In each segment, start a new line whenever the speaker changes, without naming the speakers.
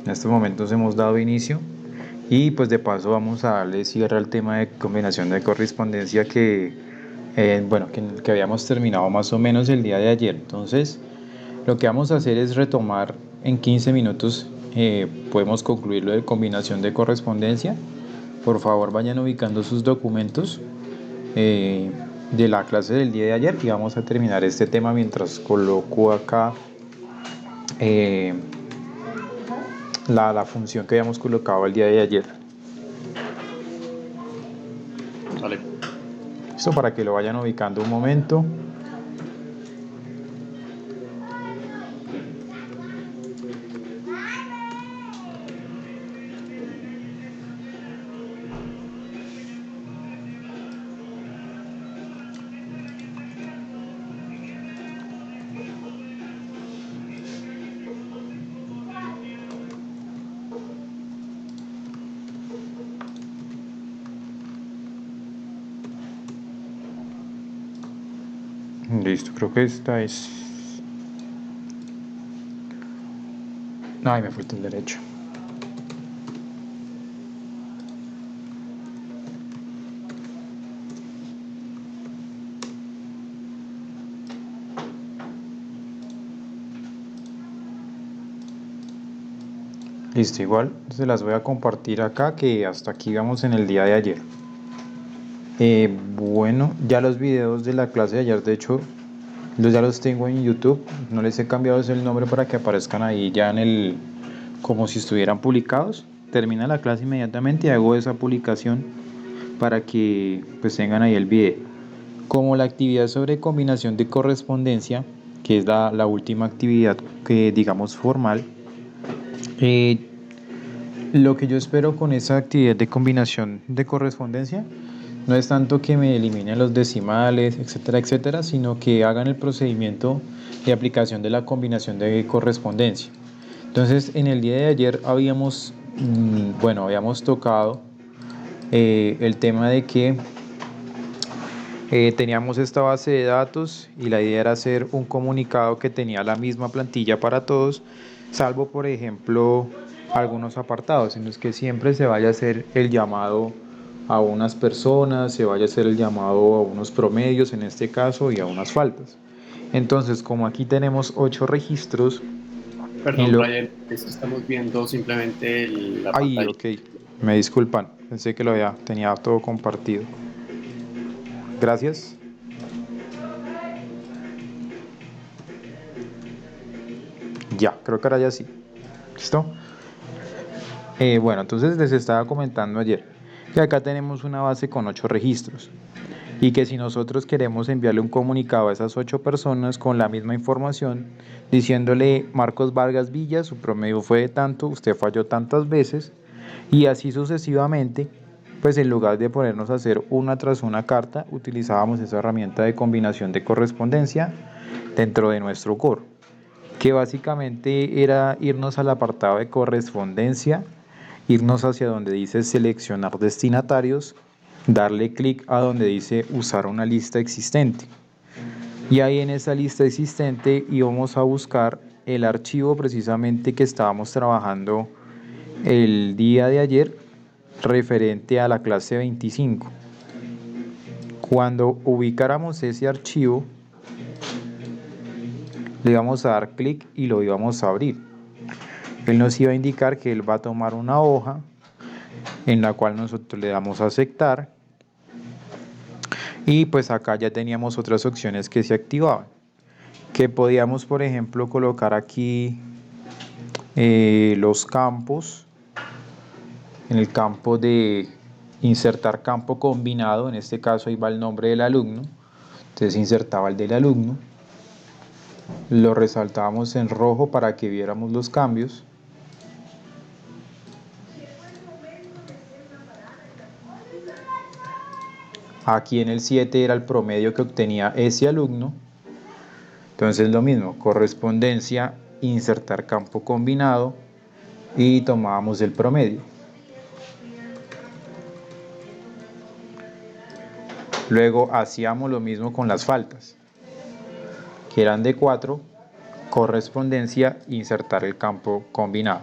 En estos momentos hemos dado inicio y pues de paso vamos a darle cierre al tema de combinación de correspondencia que habíamos terminado más o menos el día de ayer. Entonces, lo que vamos a hacer es retomar en 15 minutos, podemos concluir lo de combinación de correspondencia. Por favor, vayan ubicando sus documentos eh, de la clase del día de ayer y vamos a terminar este tema mientras coloco acá eh, la función que habíamos colocado el día de ayer.
Sale.
Esto para que lo vayan ubicando un momento. Listo, creo que esta es... Ay, me falta el derecho. Listo, igual se las voy a compartir acá, que hasta aquí vamos en el día de ayer. Bueno, ya los videos de la clase de ayer, de hecho, ya los tengo en YouTube. No les he cambiado ese el nombre para que aparezcan ahí ya en el, como si estuvieran publicados. Termina la clase inmediatamente y hago esa publicación para que pues tengan ahí el video. Como la actividad sobre combinación de correspondencia, que es la última actividad que digamos formal, eh, lo que yo espero con esa actividad de combinación de correspondencia no es tanto que me eliminen los decimales, etcétera, etcétera, sino que hagan el procedimiento de aplicación de la combinación de correspondencia. Entonces, en el día de ayer habíamos tocado el tema de que teníamos esta base de datos y la idea era hacer un comunicado que tenía la misma plantilla para todos, salvo por ejemplo algunos apartados en los que siempre se vaya a hacer el llamado a unas personas, se vaya a hacer el llamado a unos promedios en este caso y a unas faltas. Entonces, como aquí tenemos 8 registros, en
Perdón,
lo...
Brian, es que estamos viendo simplemente la
Ay,
pantalla.
ok, me disculpan, pensé que tenía todo compartido. Gracias. Ya, creo que ahora ya sí. ¿Listo? Bueno, entonces les estaba comentando ayer que acá tenemos una base con 8 registros y que si nosotros queremos enviarle un comunicado a esas 8 personas con la misma información, diciéndole Marcos Vargas Villa, su promedio fue de tanto, usted falló tantas veces y así sucesivamente, pues en lugar de ponernos a hacer una tras una carta, utilizábamos esa herramienta de combinación de correspondencia dentro de nuestro core, que básicamente era irnos al apartado de correspondencia, irnos hacia donde dice seleccionar destinatarios, darle clic a donde dice usar una lista existente. Y ahí en esa lista existente íbamos a buscar el archivo precisamente que estábamos trabajando el día de ayer referente a la clase 25. Cuando ubicáramos ese archivo, le íbamos a dar clic y lo íbamos a abrir. Él nos iba a indicar que él va a tomar una hoja en la cual nosotros le damos a aceptar y pues acá ya teníamos otras opciones que se activaban, que podíamos por ejemplo colocar aquí los campos, en el campo de insertar campo combinado, en este caso ahí va el nombre del alumno, entonces insertaba el del alumno, lo resaltábamos en rojo para que viéramos los cambios. Aquí en el 7 era el promedio que obtenía ese alumno. Entonces lo mismo, correspondencia, insertar campo combinado y tomábamos el promedio. Luego hacíamos lo mismo con las faltas, que eran de 4, correspondencia, insertar el campo combinado.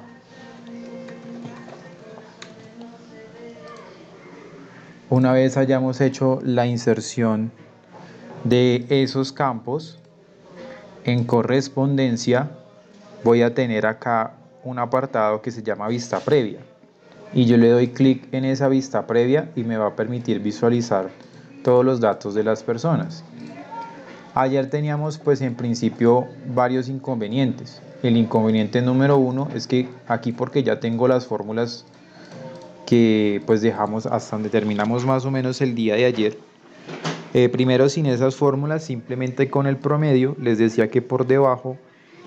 una vez hayamos hecho la inserción de esos campos en correspondencia, voy a tener acá un apartado que se llama vista previa. Y yo le doy clic en esa vista previa y me va a permitir visualizar todos los datos de las personas. Ayer teníamos pues en principio varios inconvenientes. El inconveniente número uno es que aquí, porque ya tengo las fórmulas que pues dejamos hasta donde terminamos más o menos el día de ayer, primero sin esas fórmulas, simplemente con el promedio, les decía que por debajo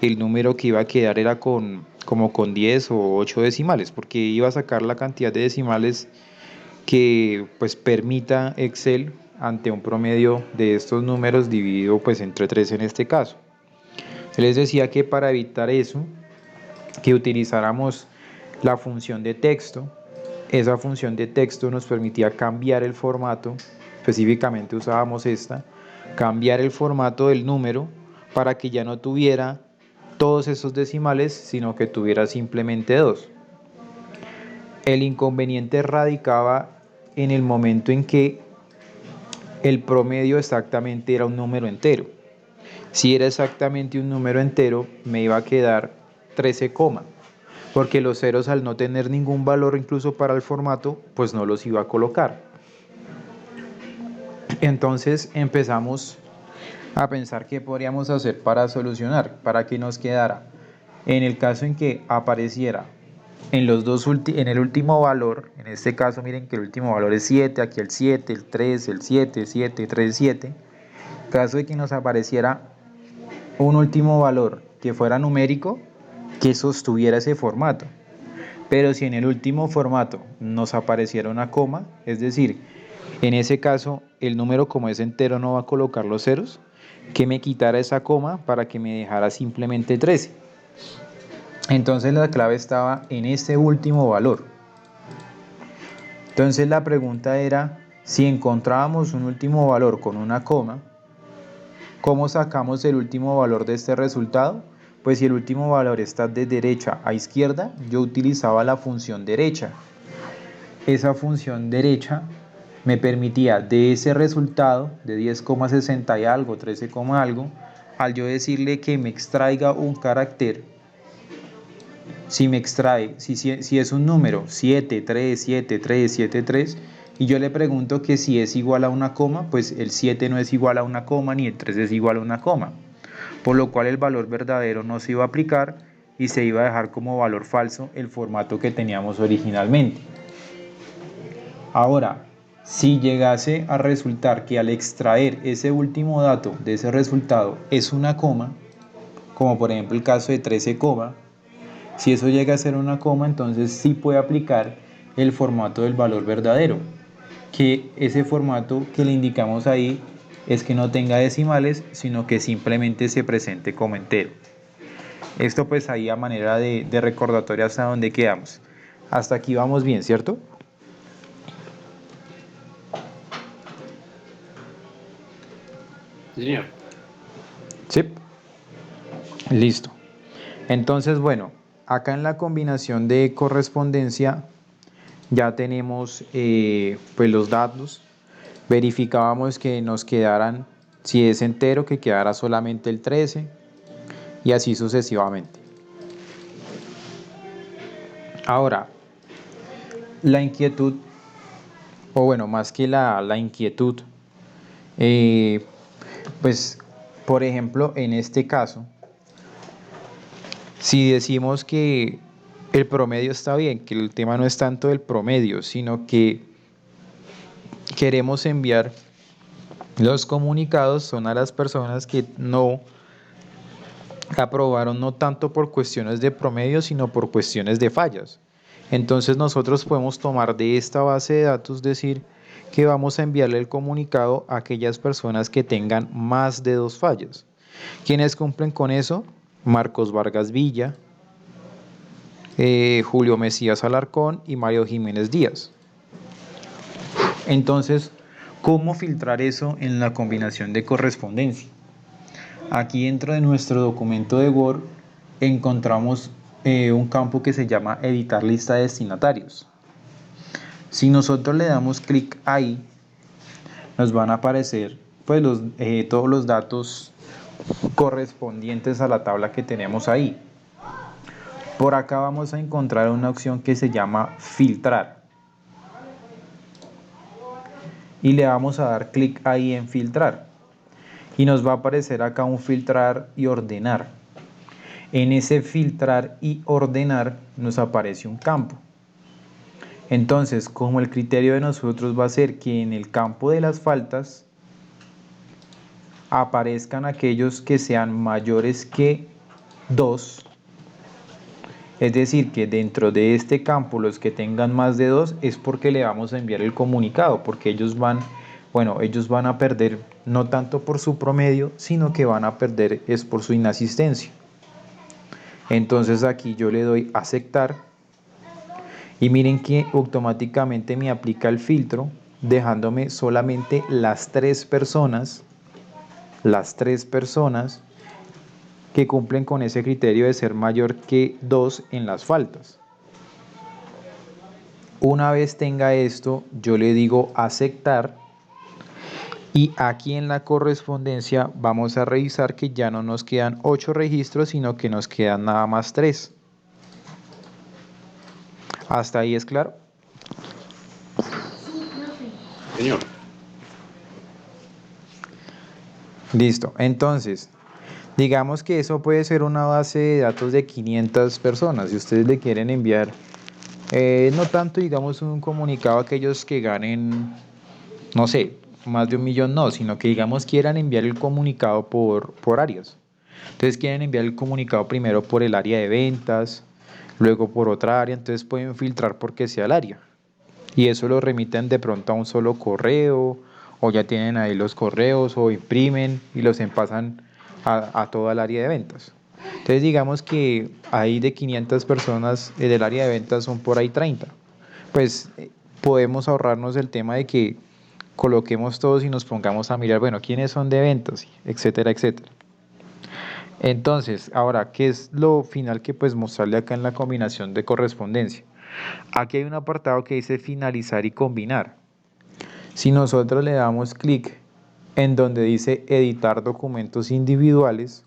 el número que iba a quedar era como con 10 o 8 decimales, porque iba a sacar la cantidad de decimales que pues permita Excel ante un promedio de estos números dividido pues entre 3 en este caso. Les decía que para evitar eso, que utilizáramos la función de texto. Esa función de texto nos permitía cambiar el formato, específicamente usábamos esta, cambiar el formato del número para que ya no tuviera todos esos decimales, sino que tuviera simplemente dos. El inconveniente radicaba en el momento en que el promedio exactamente era un número entero. Si era exactamente un número entero, me iba a quedar 13, porque los ceros, al no tener ningún valor incluso para el formato, pues no los iba a colocar. Entonces empezamos a pensar qué podríamos hacer para solucionar, para que nos quedara, en el caso en que apareciera en el último valor, en este caso miren que el último valor es 7, aquí el 7, el 3, el 7, 7, 3, 7. En caso de que nos apareciera un último valor que fuera numérico, que sostuviera ese formato. Pero si en el último formato nos apareciera una coma, es decir, en ese caso el número, como es entero, no va a colocar los ceros, que me quitara esa coma para que me dejara simplemente 13. Entonces la clave estaba en este último valor. Entonces la pregunta era, si encontrábamos un último valor con una coma, ¿cómo sacamos el último valor de este resultado? Pues si el último valor está de derecha a izquierda, yo utilizaba la función derecha. Esa función derecha me permitía de ese resultado de 10,60 y algo, 13, algo, al yo decirle que me extraiga un carácter, si me extrae, si es un número 7, 3, 7, 3, 7, 3, y yo le pregunto que si es igual a una coma, pues el 7 no es igual a una coma, ni el 3 es igual a una coma, por lo cual el valor verdadero no se iba a aplicar y se iba a dejar como valor falso el formato que teníamos originalmente. Ahora, si llegase a resultar que al extraer ese último dato de ese resultado es una coma, como por ejemplo el caso de 13, si eso llega a ser una coma, entonces sí puede aplicar el formato del valor verdadero, que ese formato que le indicamos ahí es que no tenga decimales, sino que simplemente se presente como entero. Esto pues ahí a manera de recordatorio hasta donde quedamos. Hasta aquí vamos bien, ¿cierto?
Sí, señor.
Sí. Listo. Entonces, bueno, acá en la combinación de correspondencia ya tenemos pues los datos. Verificábamos que nos quedaran, si es entero, que quedara solamente el 13 y así sucesivamente. Ahora, la inquietud, o bueno, más que la inquietud, eh, pues, por ejemplo, en este caso, si decimos que el promedio está bien, que el tema no es tanto el promedio, sino que queremos enviar los comunicados son a las personas que no aprobaron, no tanto por cuestiones de promedio, sino por cuestiones de fallas. Entonces nosotros podemos tomar de esta base de datos, decir que vamos a enviarle el comunicado a aquellas personas que tengan más de 2 fallas. ¿Quiénes cumplen con eso? Marcos Vargas Villa, Julio Mesías Alarcón y Mario Jiménez Díaz. Entonces, ¿cómo filtrar eso en la combinación de correspondencia? Aquí dentro de nuestro documento de Word encontramos un campo que se llama editar lista de destinatarios. Si nosotros le damos clic ahí, nos van a aparecer pues todos los datos correspondientes a la tabla que tenemos ahí. Por acá vamos a encontrar una opción que se llama filtrar. Y le vamos a dar clic ahí en filtrar. Y nos va a aparecer acá un filtrar y ordenar. En ese filtrar y ordenar nos aparece un campo. Entonces, como el criterio de nosotros va a ser que en el campo de las faltas aparezcan aquellos que sean mayores que 2, es decir, que dentro de este campo los que tengan más de 2 es porque le vamos a enviar el comunicado, porque ellos van a perder no tanto por su promedio, sino que van a perder es por su inasistencia. Entonces aquí yo le doy aceptar y miren que automáticamente me aplica el filtro, dejándome solamente las tres personas que cumplen con ese criterio de ser mayor que 2 en las faltas. Una vez tenga esto, yo le digo aceptar y aquí en la correspondencia vamos a revisar que ya no nos quedan 8 registros, sino que nos quedan nada más 3. ¿Hasta ahí es claro?
Señor.
Listo. Entonces, digamos que eso puede ser una base de datos de 500 personas. Si ustedes le quieren enviar, no tanto, digamos, un comunicado a aquellos que ganen, no sé, más de 1.000.000, no, sino que, digamos, quieran enviar el comunicado por áreas. Entonces, quieren enviar el comunicado primero por el área de ventas, luego por otra área, entonces pueden filtrar porque sea el área. Y eso lo remiten de pronto a un solo correo, o ya tienen ahí los correos, o imprimen y los empasan a toda el área de ventas. Entonces digamos que ahí de 500 personas del área de ventas son por ahí 30. Pues podemos ahorrarnos el tema de que coloquemos todos y nos pongamos a mirar, bueno, quiénes son de ventas, etcétera, etcétera. Entonces, ahora, ¿qué es lo final que pues mostrarle acá en la combinación de correspondencia? Aquí hay un apartado que dice finalizar y combinar. Si nosotros le damos clic en donde dice editar documentos individuales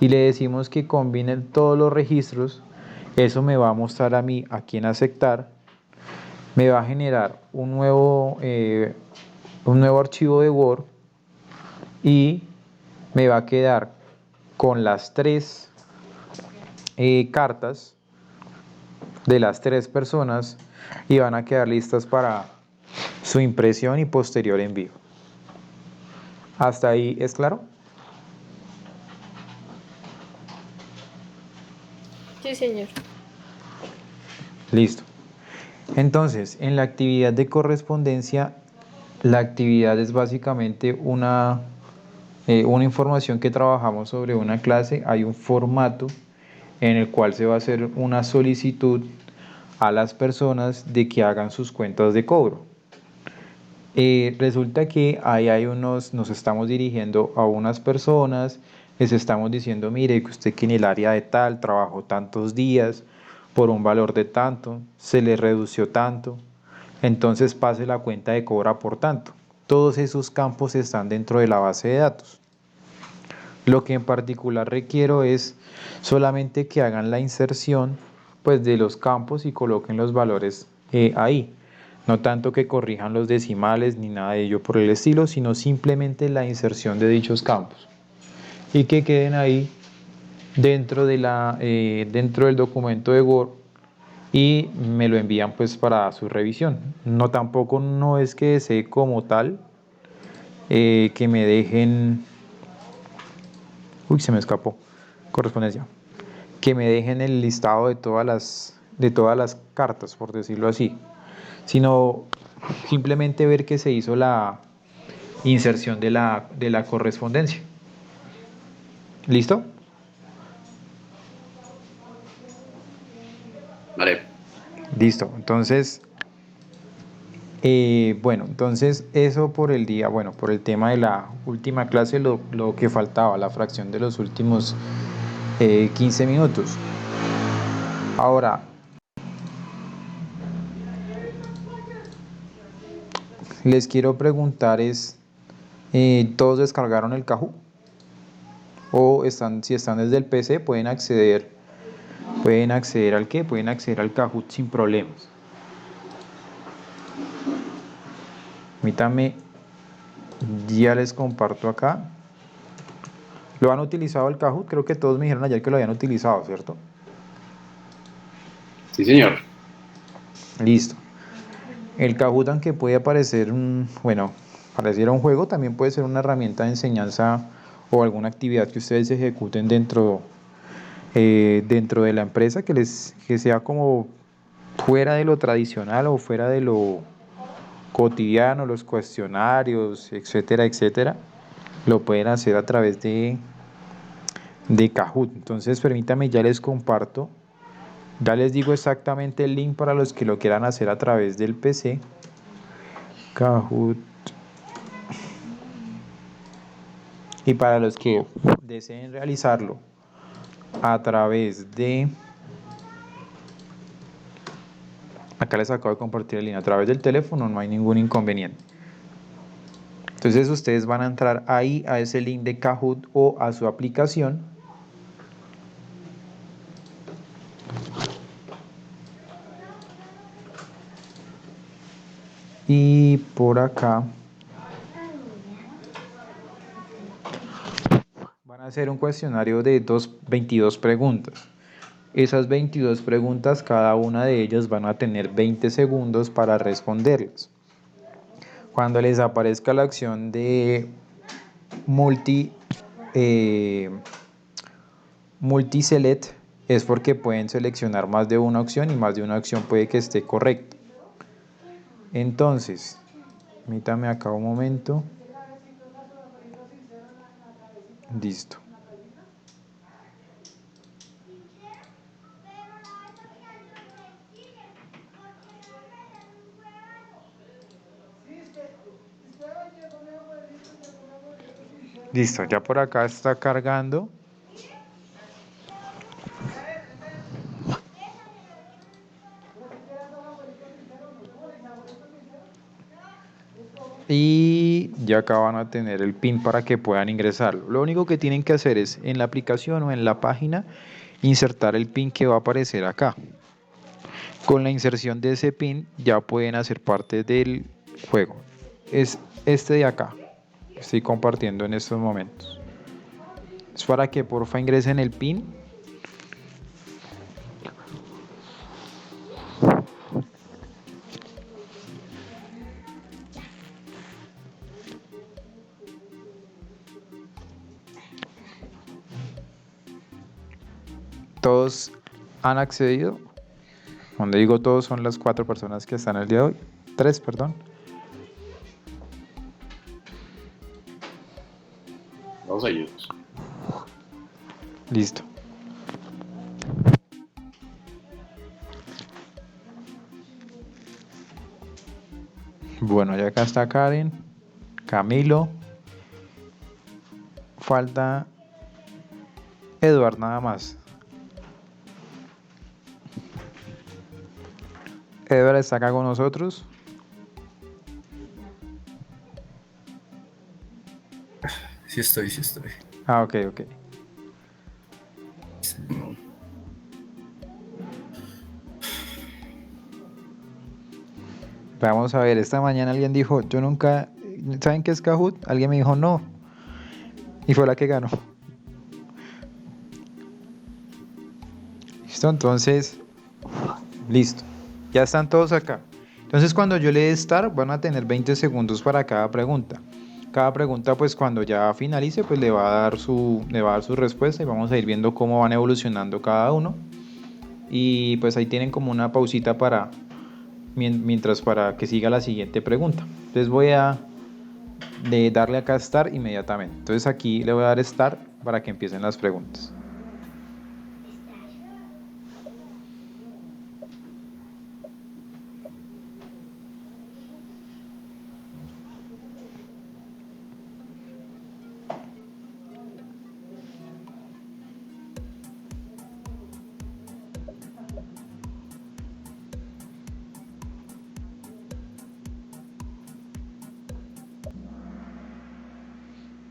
y le decimos que combinen todos los registros, eso me va a mostrar a mí aquí en aceptar, me va a generar un nuevo archivo de Word y me va a quedar con las tres cartas de las tres personas y van a quedar listas para su impresión y posterior envío. ¿Hasta ahí es claro?
Sí, señor.
Listo. Entonces, en la actividad de correspondencia, la actividad es básicamente una información que trabajamos sobre una clase. Hay un formato en el cual se va a hacer una solicitud a las personas de que hagan sus cuentas de cobro. Resulta que nos estamos dirigiendo a unas personas, les estamos diciendo, mire, que usted que en el área de tal trabajó tantos días por un valor de tanto, se le redució tanto, entonces pase la cuenta de cobra por tanto. Todos esos campos están dentro de la base de datos. Lo que en particular requiero es solamente que hagan la inserción pues, de los campos y coloquen los valores ahí. No tanto que corrijan los decimales ni nada de ello por el estilo, sino simplemente la inserción de dichos campos. Y que queden ahí dentro del documento de Word y me lo envían pues para su revisión. No, tampoco no es que desee como tal que me dejen... Uy, se me escapó. Correspondencia. Que me dejen el listado de todas las cartas, por decirlo así, sino simplemente ver que se hizo la inserción de la correspondencia. ¿Listo?
Vale.
Listo. Entonces, bueno, entonces eso por el día, bueno, por el tema de la última clase, lo que faltaba, la fracción de los últimos 15 minutos. Ahora, Les quiero preguntar ¿todos descargaron el Kahoot? O si están desde el PC pueden acceder ¿al qué? Pueden acceder al Kahoot sin problemas. Permítame, ya les comparto acá. ¿Lo han utilizado el Kahoot? Creo que todos me dijeron ayer que lo habían utilizado, ¿cierto?
Sí, señor.
Listo. El Kahoot, aunque puede parecer pareciera un juego, también puede ser una herramienta de enseñanza o alguna actividad que ustedes ejecuten dentro de la empresa que sea como fuera de lo tradicional o fuera de lo cotidiano, los cuestionarios, etcétera, etcétera, lo pueden hacer a través de Kahoot. Entonces, permítame, ya les comparto, ya les digo exactamente el link para los que lo quieran hacer a través del PC. Kahoot. Y para los que deseen realizarlo a través de... Acá les acabo de compartir el link. A través del teléfono no hay ningún inconveniente. Entonces ustedes van a entrar ahí a ese link de Kahoot o a su aplicación. Y por acá van a hacer un cuestionario de 22 preguntas. Esas 22 preguntas, cada una de ellas van a tener 20 segundos para responderlas. Cuando les aparezca la opción de multiselect, es porque pueden seleccionar más de una opción y más de una opción puede que esté correcta. Entonces, permítame acá un momento. Listo. Listo, ya por acá está cargando. Y ya acá van a tener el PIN para que puedan ingresarlo. Lo único que tienen que hacer es en la aplicación o en la página insertar el PIN que va a aparecer acá. Con la inserción de ese PIN ya pueden hacer parte del juego. Es este de acá. Estoy compartiendo en estos momentos. Es para que porfa ingresen el PIN. Todos han accedido. Cuando digo todos son las 4 personas que están el día de hoy. 3, perdón.
Vamos a ellos.
Listo. Bueno, ya acá está Karen, Camilo. Falta Eduard nada más. Eduard está acá con nosotros.
Sí estoy, sí estoy.
Ah, ok, ok. Vamos a ver, esta mañana alguien dijo, yo nunca, ¿saben qué es Kahoot? Alguien me dijo no. Y fue la que ganó. Listo, entonces, listo. Ya están todos acá. Entonces cuando yo le dé Start van a tener 20 segundos para cada pregunta. Cada pregunta pues cuando ya finalice pues le va a dar su respuesta y vamos a ir viendo cómo van evolucionando cada uno. Y pues ahí tienen como una pausita mientras para que siga la siguiente pregunta. Entonces voy a darle acá Start inmediatamente. Entonces aquí le voy a dar Start para que empiecen las preguntas.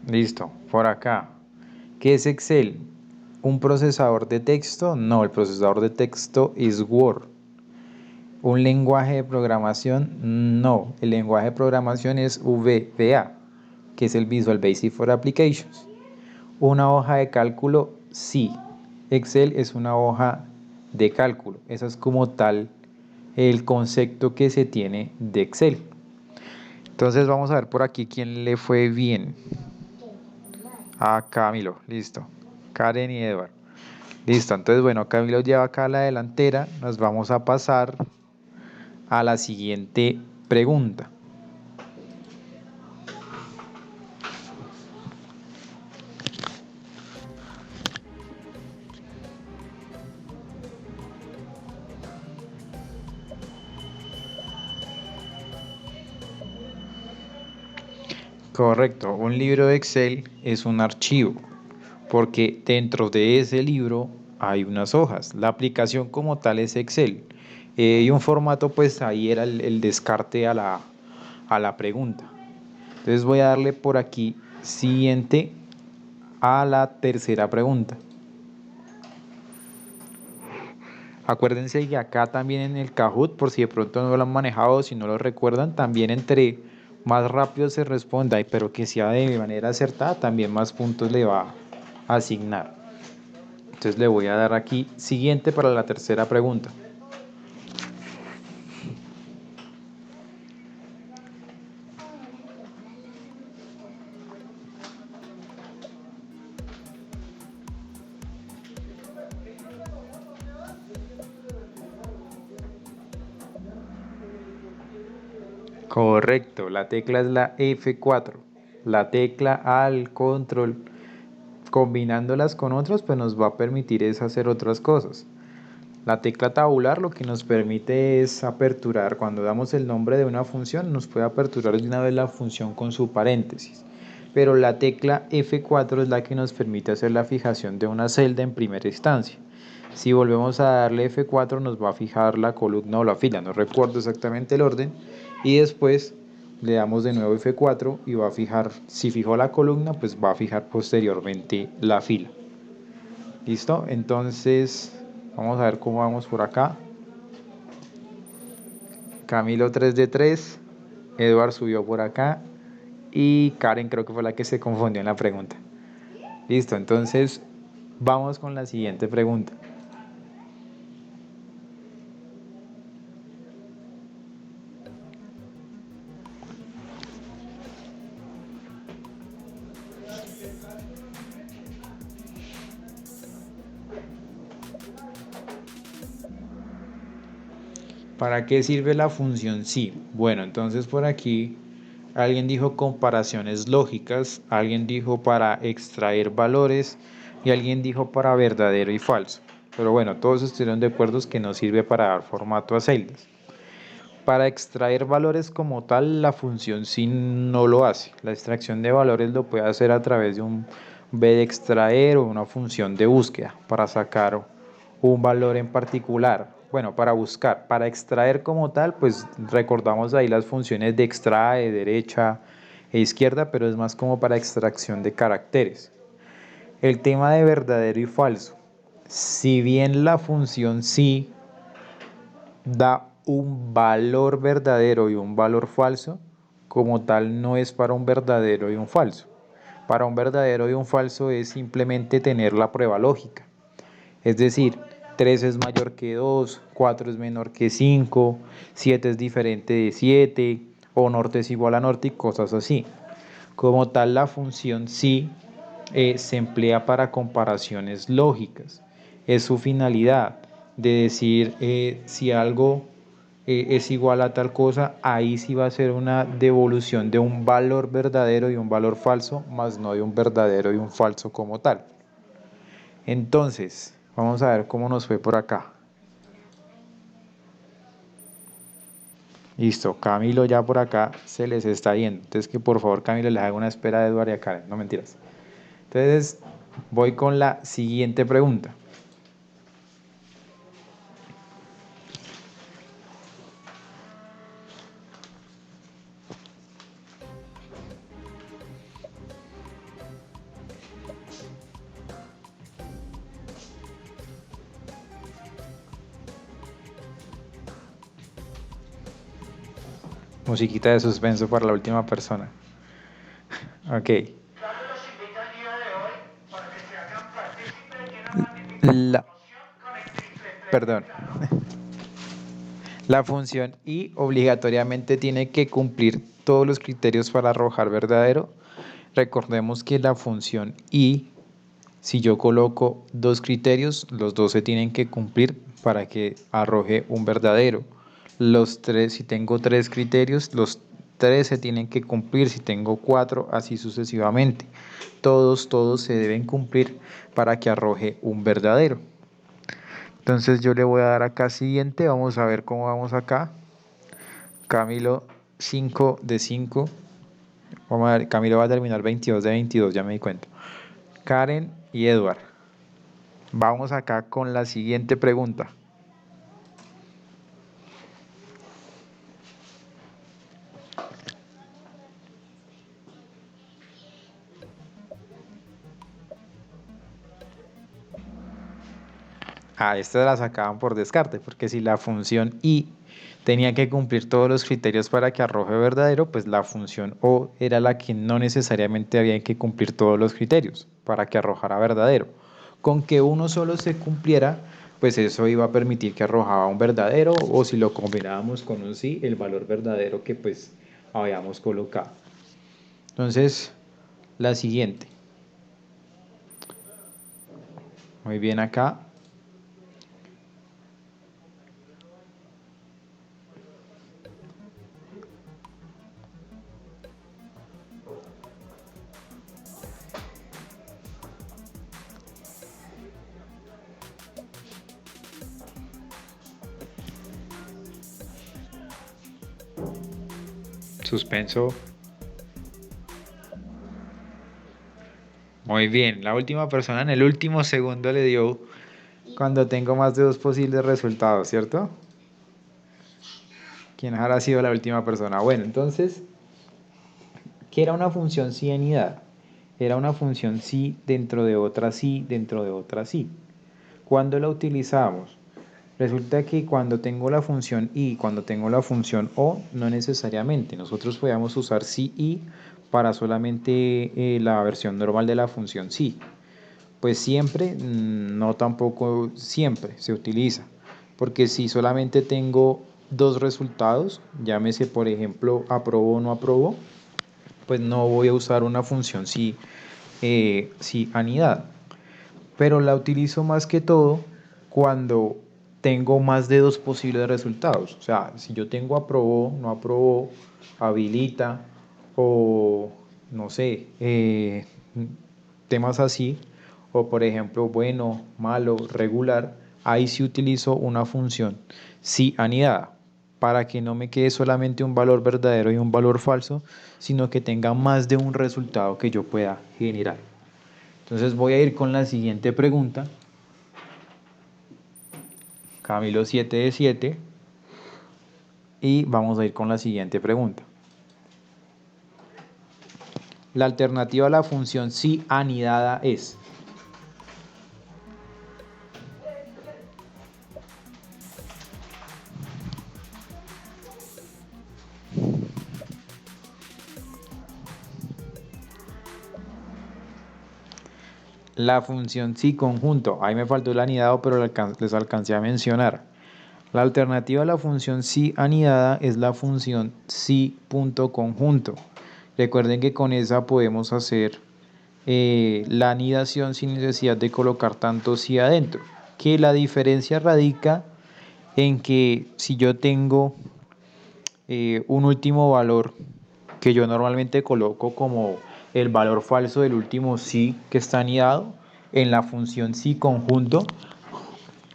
Listo, por acá. ¿Qué es Excel? ¿Un procesador de texto? No, el procesador de texto es Word. ¿Un lenguaje de programación? No, el lenguaje de programación es VBA, que es el Visual Basic for Applications. ¿Una hoja de cálculo? Sí. Excel es una hoja de cálculo. Eso es como tal el concepto que se tiene de Excel. Entonces vamos a ver por aquí quién le fue bien. A Camilo, listo. Karen y Edward. Listo, entonces bueno, Camilo lleva acá la delantera. Nos vamos a pasar a la siguiente pregunta. Correcto, un libro de Excel es un archivo, porque dentro de ese libro hay unas hojas. La aplicación como tal es Excel. Y un formato, pues ahí era el descarte a la pregunta. Entonces voy a darle por aquí siguiente a la tercera pregunta. Acuérdense que acá también en el Kahoot, por si de pronto no lo han manejado, si no lo recuerdan, también entre más rápido se responda, pero que sea de manera acertada, también más puntos le va a asignar. Entonces le voy a dar aquí siguiente para la tercera pregunta. Correcto, la tecla es la F4. La tecla al control, combinándolas con otras, pues nos va a permitir es hacer otras cosas. La tecla tabular lo que nos permite es aperturar. Cuando damos el nombre de una función, nos puede aperturar de una vez la función con su paréntesis. Pero la tecla F4 es la que nos permite hacer la fijación de una celda en primera instancia. Si volvemos a darle F4 nos va a fijar la columna o la fila, no recuerdo exactamente el orden. Y después le damos de nuevo F4 y va a fijar, si fijó la columna, pues va a fijar posteriormente la fila. ¿Listo? Entonces, vamos a ver cómo vamos por acá. Camilo 3 de 3. Eduard subió por acá. Y Karen creo que fue la que se confundió en la pregunta. Listo, entonces vamos con la siguiente pregunta. ¿Para qué sirve la función sí? Bueno, entonces por aquí alguien dijo comparaciones lógicas, alguien dijo para extraer valores y alguien dijo para verdadero y falso. Pero bueno, todos estuvieron de acuerdo que no sirve para dar formato a celdas. Para extraer valores como tal, la función sí no lo hace. La extracción de valores lo puede hacer a través de un b de extraer o una función de búsqueda para sacar un valor en particular. Bueno, para buscar, para extraer como tal, pues recordamos ahí las funciones de extrae, derecha e izquierda, pero es más como para extracción de caracteres. El tema de verdadero y falso. Si bien la función sí da un valor verdadero y un valor falso, como tal no es para un verdadero y un falso. Para un verdadero y un falso es simplemente tener la prueba lógica. Es decir, 3 es mayor que 2, 4 es menor que 5, 7 es diferente de 7, o norte es igual a norte y cosas así. Como tal, la función sí se emplea para comparaciones lógicas. Es su finalidad de decir si algo es igual a tal cosa, ahí sí va a ser una devolución de un valor verdadero y un valor falso, más no de un verdadero y un falso como tal. Entonces, vamos a ver cómo nos fue por acá. Listo, Camilo ya por acá se les está yendo. Entonces que por favor Camilo les haga una espera de Eduardo y a Karen, no mentiras. Entonces voy con la siguiente pregunta. Musiquita de suspenso para la última persona. Ok. La, perdón. La función y obligatoriamente tiene que cumplir todos los criterios para arrojar verdadero. Recordemos que la función y, si yo coloco dos criterios, los dos se tienen que cumplir para que arroje un verdadero. Los tres, si tengo tres criterios, los tres se tienen que cumplir. Si tengo cuatro, así sucesivamente. Todos se deben cumplir para que arroje un verdadero. Entonces yo le voy a dar acá siguiente. Vamos a ver cómo vamos acá. Camilo 5 de 5. Vamos a ver, Camilo va a terminar 22 de 22, ya me di cuenta. Karen y Edward. Vamos acá con la siguiente pregunta. Estas las sacaban por descarte, porque si la función y tenía que cumplir todos los criterios para que arroje verdadero, pues la función o era la que no necesariamente había que cumplir todos los criterios para que arrojara verdadero. Con que uno solo se cumpliera, pues eso iba a permitir que arrojaba un verdadero, o si lo combinábamos con un sí, el valor verdadero que pues habíamos colocado. Entonces, la siguiente. Muy bien acá. Suspenso. Muy bien, la última persona en el último segundo le dio cuando tengo más de dos posibles resultados, ¿cierto? ¿Quién habrá sido la última persona? Bueno, entonces, ¿qué era una función sienidad? Era una función sí dentro de otra sí dentro de otra sí. ¿Cuándo la utilizamos? Resulta que cuando tengo la función y, cuando tengo la función o, no necesariamente. Nosotros podíamos usar sí y para solamente la versión normal de la función sí. Pues siempre, no tampoco siempre se utiliza, porque si solamente tengo dos resultados, llámese por ejemplo aprobó o no aprobó, pues no voy a usar una función si anidada, pero la utilizo más que todo cuando tengo más de dos posibles resultados. O sea, si yo tengo aprobó, no aprobó, habilita o no sé, temas así, o por ejemplo, bueno, malo, regular, ahí sí utilizo una función si anidada para que no me quede solamente un valor verdadero y un valor falso, sino que tenga más de un resultado que yo pueda generar. Entonces voy a ir con la siguiente pregunta. Camilo 7 de 7. Y vamos a ir con la siguiente pregunta. La alternativa a la función si anidada es. La función si conjunto. Ahí me faltó el anidado, pero les alcancé a mencionar. La alternativa a la función si anidada es la función si punto conjunto. Recuerden que con esa podemos hacer la anidación sin necesidad de colocar tanto si adentro. Que la diferencia radica en que si yo tengo un último valor que yo normalmente coloco como el valor falso del último sí que está anidado en la función sí conjunto,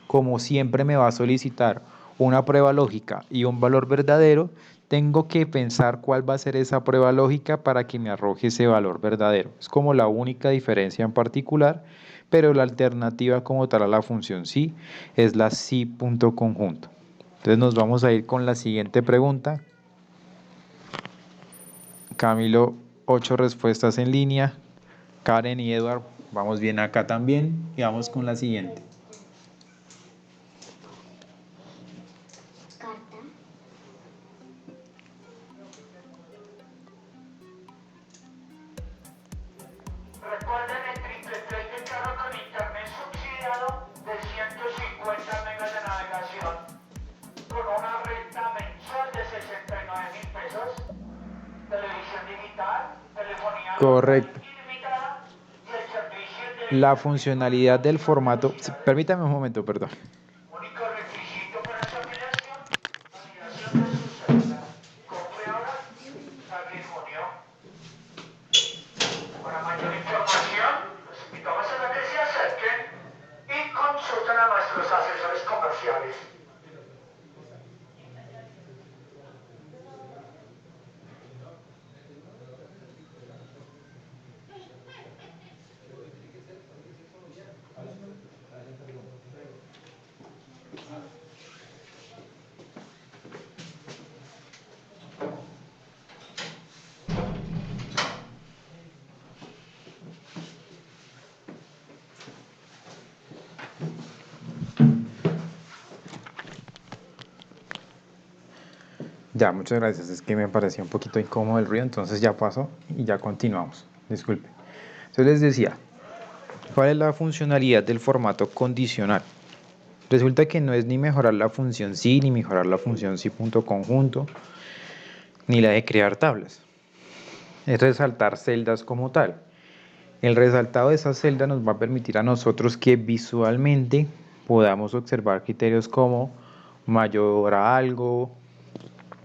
como siempre me va a solicitar una prueba lógica y un valor verdadero, tengo que pensar cuál va a ser esa prueba lógica para que me arroje ese valor verdadero. Es como la única diferencia en particular, pero la alternativa como tal a la función sí es la sí punto conjunto. Entonces nos vamos a ir con la siguiente pregunta. Camilo, 8 respuestas en línea. Karen y Edward, vamos bien acá también. Y vamos con la siguiente.
Carta. Recuerden el triple play de carro con internet subsidiado de 150 megas de navegación, con una renta mensual de 69.000 pesos, televisión digital, telefonía
Correcto.
ilimitada y el servicio de
La funcionalidad del formato... Sí, permítame un momento, perdón.
único requisito para su afiliación, validación de su cédula. Compre ahora, pague en junio. Para mayor información, los invitamos a que se acerquen y consulten a nuestros asesores comerciales.
Ya, muchas gracias. Es que me parecía un poquito incómodo el ruido, entonces ya pasó y ya continuamos. Disculpe. Entonces les decía, ¿cuál es la funcionalidad del formato condicional? Resulta que no es ni mejorar la función sí, ni mejorar la función sí punto conjunto, ni la de crear tablas. Es resaltar celdas como tal. El resaltado de esas celdas nos va a permitir a nosotros que visualmente podamos observar criterios como mayor a algo,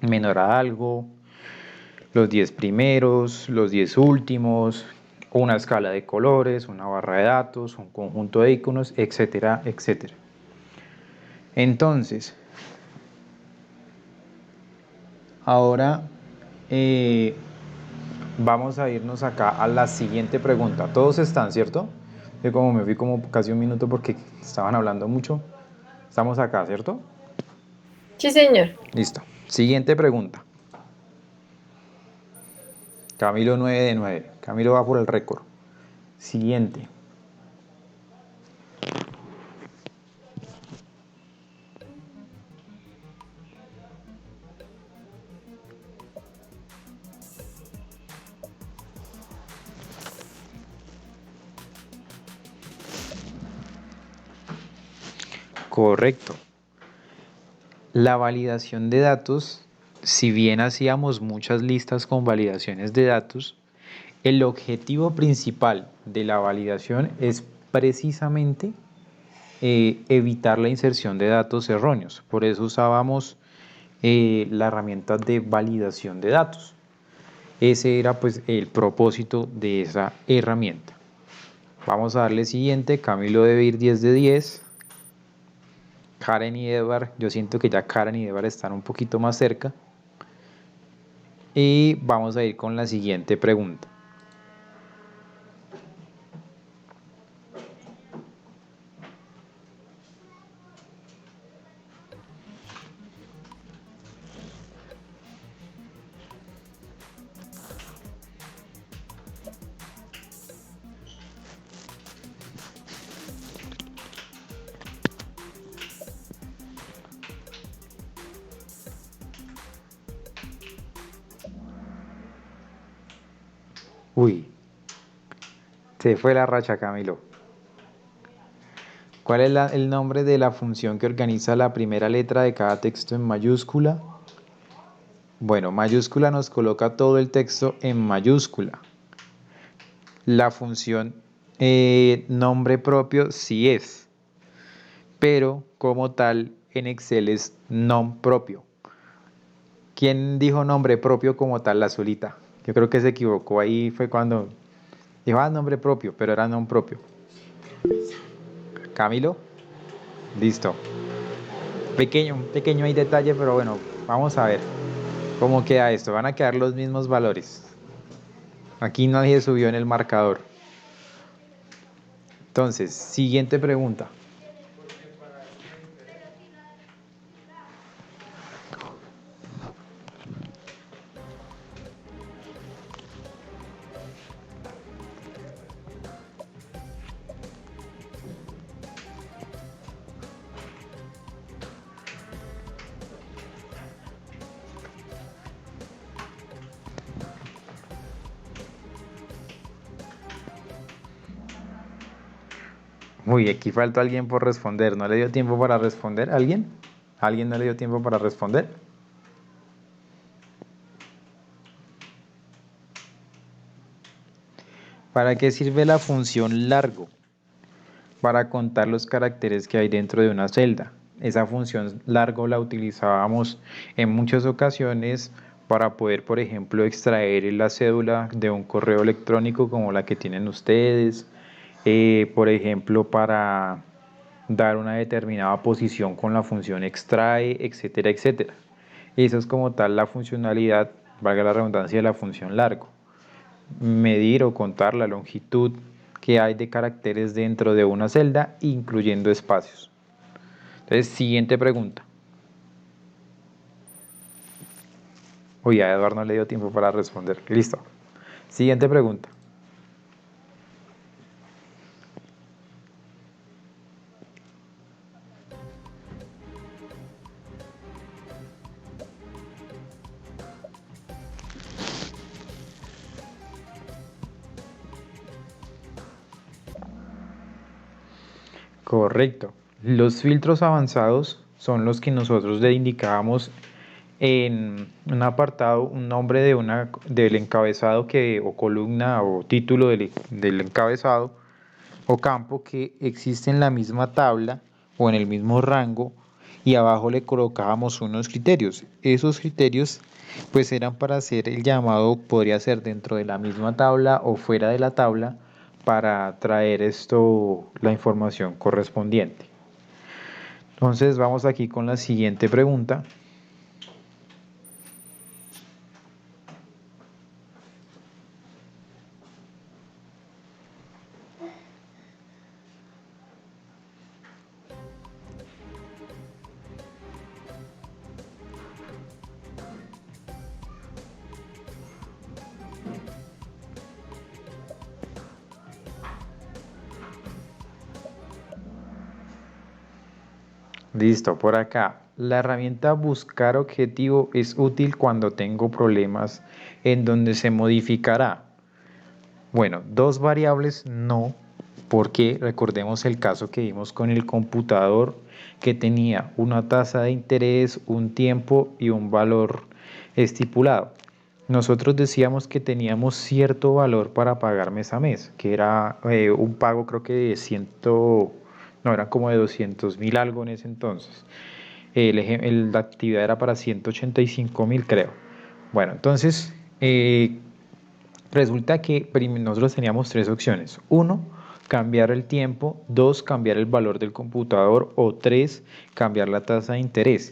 menor a algo, los 10 primeros, los 10 últimos, una escala de colores, una barra de datos, un conjunto de iconos, etcétera, etcétera. Entonces, ahora vamos a irnos acá a la siguiente pregunta. Todos están, ¿cierto? Yo como me fui como casi un minuto porque estaban hablando mucho. Estamos acá, ¿cierto?
Sí, señor.
Listo. Siguiente pregunta. Camilo 9 de 9. Camilo va por el récord. Siguiente. Correcto. La validación de datos, si bien hacíamos muchas listas con validaciones de datos, el objetivo principal de la validación es precisamente evitar la inserción de datos erróneos. Por eso usábamos la herramienta de validación de datos. Ese era pues el propósito de esa herramienta. Vamos a darle siguiente. Camilo debe ir 10 de 10. Karen y Edward, yo siento que ya Karen y Edward están un poquito más cerca. Y vamos a ir con la siguiente pregunta. Uy, se fue la racha, Camilo. ¿Cuál es el nombre de la función que organiza la primera letra de cada texto en mayúscula? Bueno, mayúscula nos coloca todo el texto en mayúscula. La función nombre propio sí es, pero como tal en Excel es nom propio. ¿Quién dijo nombre propio como tal? La Zulita. Yo creo que se equivocó ahí, fue cuando dijo nombre propio, pero era nom propio. Camilo, listo. Pequeño hay detalle, pero bueno, vamos a ver cómo queda esto. Van a quedar los mismos valores. Aquí nadie subió en el marcador. Entonces, siguiente pregunta. Uy, aquí faltó alguien por responder. ¿No le dio tiempo para responder? ¿Alguien? ¿Alguien no le dio tiempo para responder? ¿Para qué sirve la función largo? Para contar los caracteres que hay dentro de una celda. Esa función largo la utilizábamos en muchas ocasiones para poder, por ejemplo, extraer la cédula de un correo electrónico como la que tienen ustedes, por ejemplo, para dar una determinada posición con la función extrae, etcétera, etcétera. Esa es como tal la funcionalidad, valga la redundancia, de la función largo. Medir o contar la longitud que hay de caracteres dentro de una celda, incluyendo espacios. Entonces, siguiente pregunta. Uy, a Eduardo no le dio tiempo para responder. Listo. Siguiente pregunta. Correcto. Los filtros avanzados son los que nosotros le indicábamos en un apartado, un nombre del encabezado o columna o título del encabezado o campo que existe en la misma tabla o en el mismo rango y abajo le colocábamos unos criterios. Esos criterios pues eran para hacer el llamado, podría ser dentro de la misma tabla o fuera de la tabla para traer la información correspondiente. Entonces vamos aquí con la siguiente pregunta. Listo, por acá. La herramienta buscar objetivo es útil cuando tengo problemas en donde se modificará. Bueno, dos variables no, porque recordemos el caso que vimos con el computador que tenía una tasa de interés, un tiempo y un valor estipulado. Nosotros decíamos que teníamos cierto valor para pagar mes a mes, que era un pago creo que de no, eran como de 200.000 algo en ese entonces. La actividad era para 185.000 creo. Bueno, entonces resulta que nosotros teníamos tres opciones. Uno, cambiar el tiempo. Dos, cambiar el valor del computador. O tres, cambiar la tasa de interés.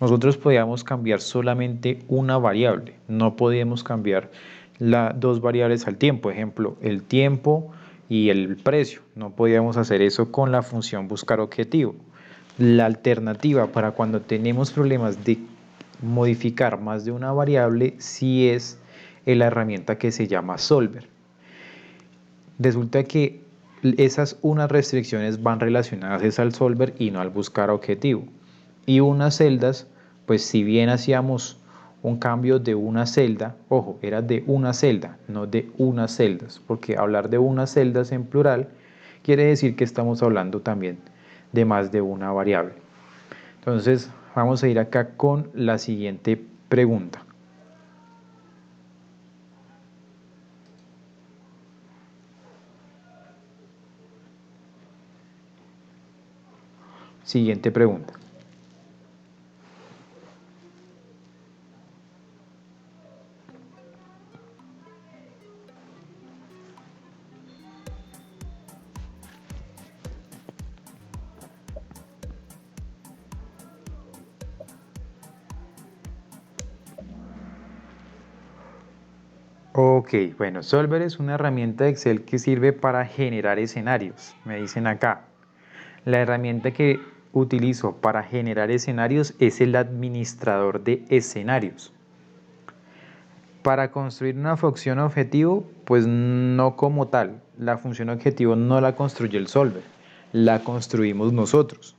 Nosotros podíamos cambiar solamente una variable. No podíamos cambiar dos variables al tiempo. Ejemplo, el tiempo y el precio. No podíamos hacer eso con la función buscar objetivo. La alternativa para cuando tenemos problemas de modificar más de una variable sí es la herramienta que se llama Solver. Resulta que esas unas restricciones van relacionadas al Solver y no al buscar objetivo. Y unas celdas, pues si bien hacíamos un cambio de una celda, ojo, era de una celda, no de unas celdas, porque hablar de unas celdas en plural quiere decir que estamos hablando también de más de una variable. Entonces, vamos a ir acá con la siguiente pregunta. Siguiente pregunta. Ok, bueno, Solver es una herramienta de Excel que sirve para generar escenarios, me dicen acá. La herramienta que utilizo para generar escenarios es el administrador de escenarios. Para construir una función objetivo, pues no como tal. La función objetivo no la construye el Solver, la construimos nosotros.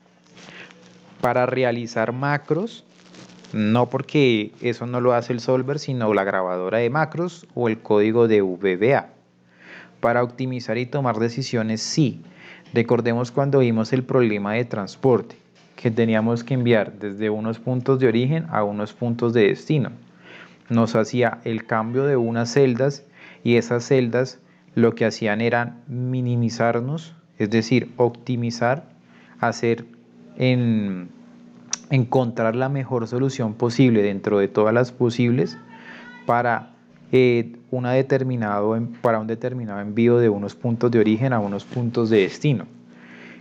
Para realizar macros, no porque eso no lo hace el Solver, sino la grabadora de macros o el código de VBA. Para optimizar y tomar decisiones, sí. Recordemos cuando vimos el problema de transporte, que teníamos que enviar desde unos puntos de origen a unos puntos de destino. Nos hacía el cambio de unas celdas y esas celdas lo que hacían era minimizarnos, es decir, optimizar, hacer encontrar la mejor solución posible dentro de todas las posibles para, para un determinado envío de unos puntos de origen a unos puntos de destino.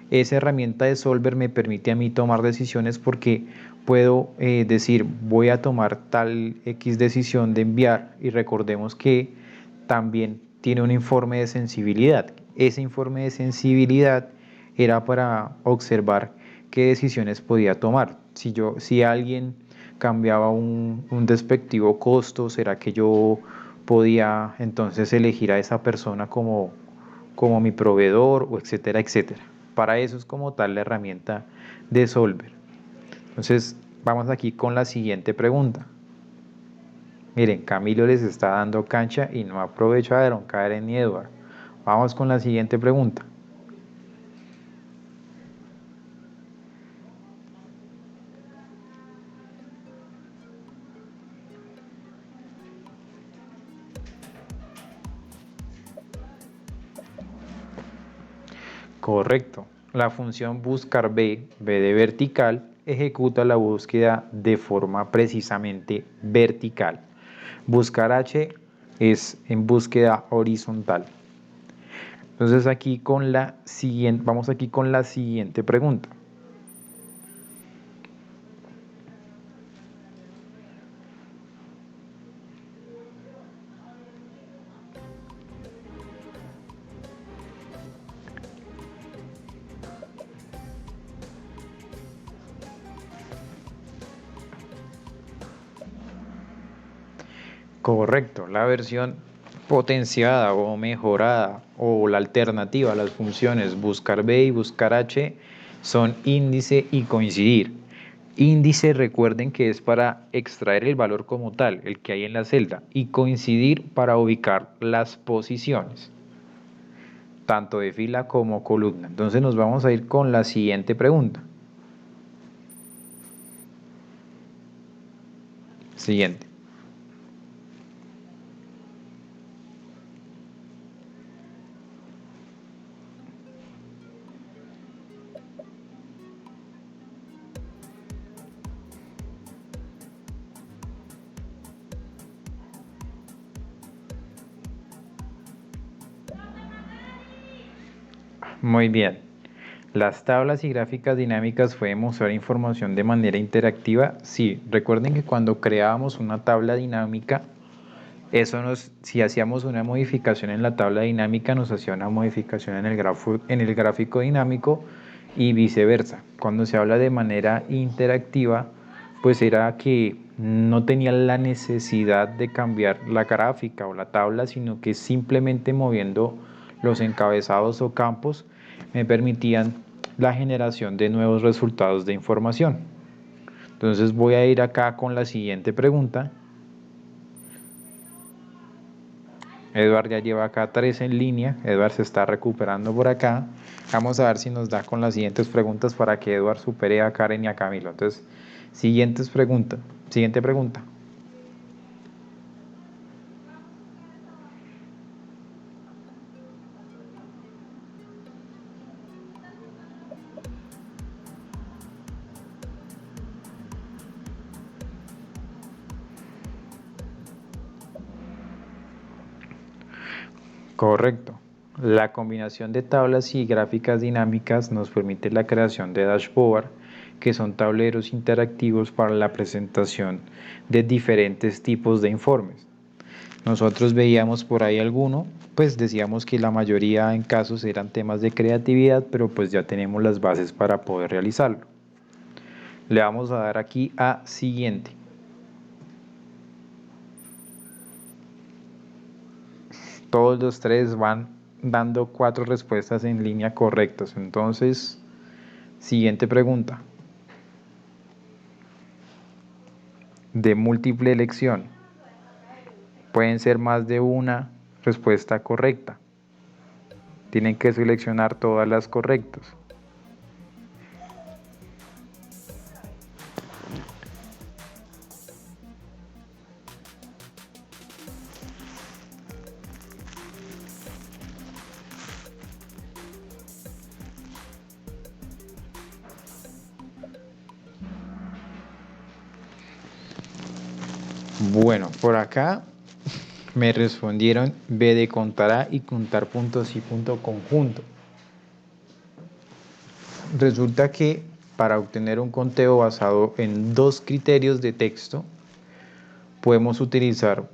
Esa herramienta de Solver me permite a mí tomar decisiones porque puedo decir voy a tomar tal X decisión de enviar, y recordemos que también tiene un informe de sensibilidad. Ese informe de sensibilidad era para observar qué decisiones podía tomar. Si alguien cambiaba un despectivo costo, ¿será que yo podía entonces elegir a esa persona como mi proveedor, o etcétera, etcétera? Para eso es como tal la herramienta de Solver. Entonces, vamos aquí con la siguiente pregunta. Miren, Camilo les está dando cancha y no aprovecharon Karen ni Edward. Vamos con la siguiente pregunta. Correcto. La función buscar B de vertical, ejecuta la búsqueda de forma precisamente vertical. Buscar H es en búsqueda horizontal. Entonces vamos aquí con la siguiente pregunta. Correcto, la versión potenciada o mejorada o la alternativa a las funciones buscar B y buscar H son índice y coincidir. Índice, recuerden que es para extraer el valor como tal, el que hay en la celda, y coincidir para ubicar las posiciones, tanto de fila como columna. Entonces nos vamos a ir con la siguiente pregunta. Siguiente. Muy bien. Las tablas y gráficas dinámicas pueden mostrar información de manera interactiva. Sí, recuerden que cuando creábamos una tabla dinámica, si hacíamos una modificación en la tabla dinámica, nos hacía una modificación en el gráfico dinámico y viceversa. Cuando se habla de manera interactiva, pues era que no tenía la necesidad de cambiar la gráfica o la tabla, sino que simplemente moviendo los encabezados o campos me permitían la generación de nuevos resultados de información. Entonces voy a ir acá con la siguiente pregunta. Edward ya lleva acá 3 en línea. Edward se está recuperando por acá. Vamos a ver si nos da con las siguientes preguntas para que Edward supere a Karen y a Camilo. Entonces, siguiente pregunta. Correcto. La combinación de tablas y gráficas dinámicas nos permite la creación de dashboard, que son tableros interactivos para la presentación de diferentes tipos de informes. Nosotros veíamos por ahí alguno, pues decíamos que la mayoría en casos eran temas de creatividad, pero pues ya tenemos las bases para poder realizarlo. Le vamos a dar aquí a siguiente. Todos los tres van dando 4 respuestas en línea correctas. Entonces, siguiente pregunta. De múltiple elección. Pueden ser más de una respuesta correcta. Tienen que seleccionar todas las correctas. Bueno, por acá me respondieron B de contará y contar puntos y punto conjunto. Resulta que para obtener un conteo basado en dos criterios de texto, podemos utilizar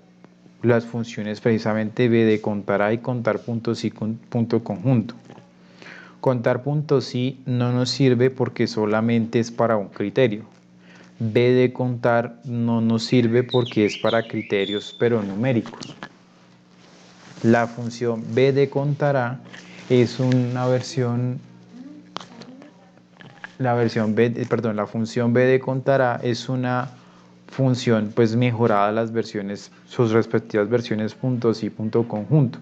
las funciones precisamente B de contará y contar puntos y punto conjunto. Contar puntos sí no nos sirve porque solamente es para un criterio. B de contar no nos sirve porque es para criterios pero numéricos. La función B de contará es una versión, la función B de contará es una función pues mejorada las versiones, sus respectivas versiones puntos y punto conjunto,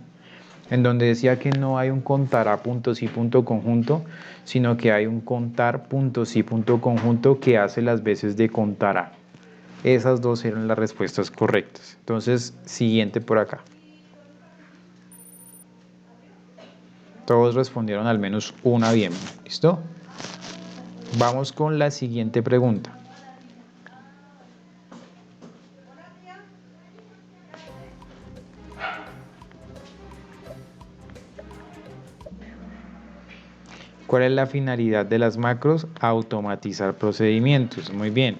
en donde decía que no hay un contará puntos y punto conjunto, sino que hay un contar puntos y punto conjunto que hace las veces de contará. Esas dos eran las respuestas correctas. Entonces, siguiente por acá. Todos respondieron al menos una bien. ¿Listo? Vamos con la siguiente pregunta. ¿Cuál es la finalidad de las macros? Automatizar procedimientos. Muy bien.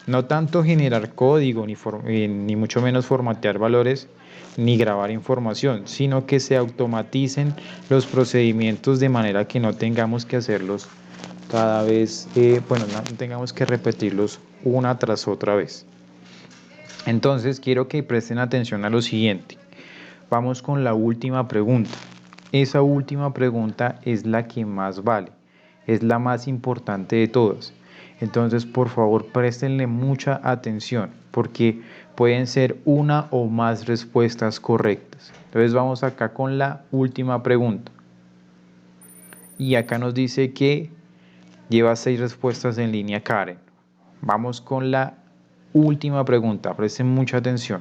No tanto generar código, ni mucho menos formatear valores, ni grabar información, sino que se automaticen los procedimientos de manera que no tengamos que hacerlos cada vez, no tengamos que repetirlos una tras otra vez. Entonces, quiero que presten atención a lo siguiente. Vamos con la última pregunta. Esa última pregunta es la que más vale, es la más importante de todas. Entonces, por favor, préstenle mucha atención, porque pueden ser una o más respuestas correctas. Entonces, vamos acá con la última pregunta. Y acá nos dice que lleva 6 respuestas en línea Karen. Vamos con la última pregunta, presten mucha atención.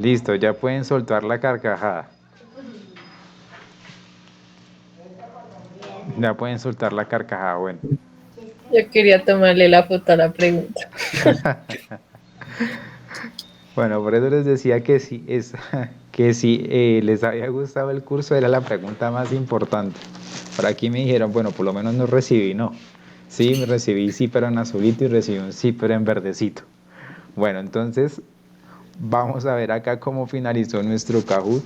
Listo, ya pueden soltar la carcajada. Ya pueden soltar la carcajada, bueno.
Yo quería tomarle la foto a la pregunta.
Bueno, por eso les decía que que si les había gustado el curso era la pregunta más importante. Por aquí me dijeron, bueno, por lo menos no recibí, no. Sí, me recibí sí, pero en azulito y recibí un sí, pero en verdecito. Bueno, entonces vamos a ver acá cómo finalizó nuestro Kahoot.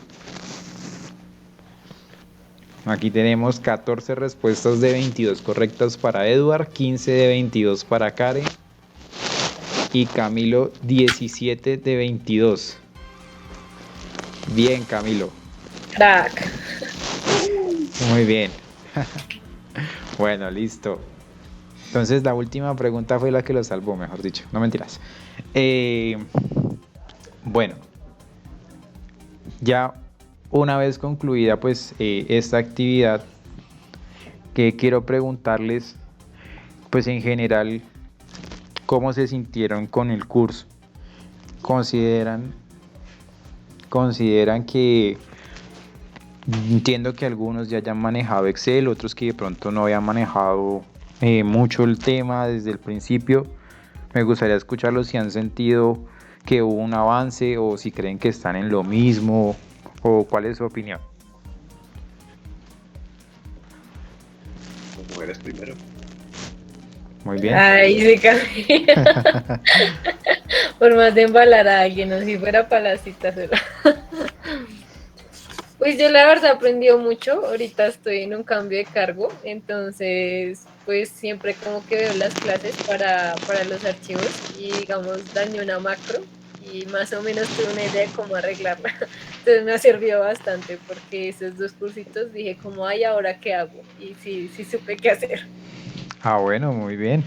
Aquí tenemos 14 respuestas de 22 correctas para Edward, 15 de 22 para Karen y Camilo 17 de 22. Bien, Camilo.
Crack.
Muy bien. Bueno, listo. Entonces la última pregunta fue la que lo salvó, mejor dicho. No mentiras. Bueno. Ya una vez concluida pues esta actividad, que quiero preguntarles pues en general cómo se sintieron con el curso. ¿Consideran que entiendo que algunos ya hayan manejado Excel, otros que de pronto no habían manejado mucho el tema desde el principio? Me gustaría escucharlos si han sentido que hubo un avance o si creen que están en lo mismo o cuál es su opinión.
Las mujeres primero.
Muy bien.
Ay, se Camila. Por más de embalar a alguien, o si fuera para la cita sola. Pues yo la verdad aprendí mucho, ahorita estoy en un cambio de cargo, entonces pues siempre como que veo las clases para los archivos y digamos dañé una macro y más o menos tuve una idea de cómo arreglarla. Entonces me ha servido bastante porque esos dos cursitos dije como, ay, ¿ahora qué hago? Y sí, sí supe qué hacer.
Ah, bueno, muy bien.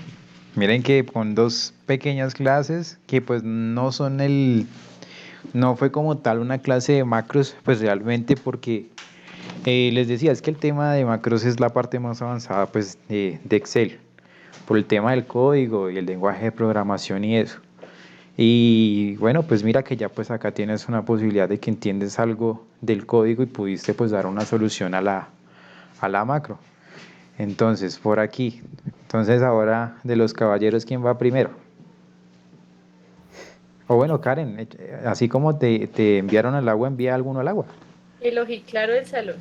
Miren que con dos pequeñas clases que pues no fue como tal una clase de macros, pues realmente porque les decía, es que el tema de macros es la parte más avanzada pues de Excel, por el tema del código y el lenguaje de programación y eso. Y bueno, pues mira que ya pues acá tienes una posibilidad de que entiendes algo del código y pudiste pues dar una solución a la macro. Entonces, por aquí. Entonces ahora de los caballeros, ¿quién va primero? O bueno, Karen, así como te enviaron al agua, envía alguno al agua.
El ojiclaro del salón.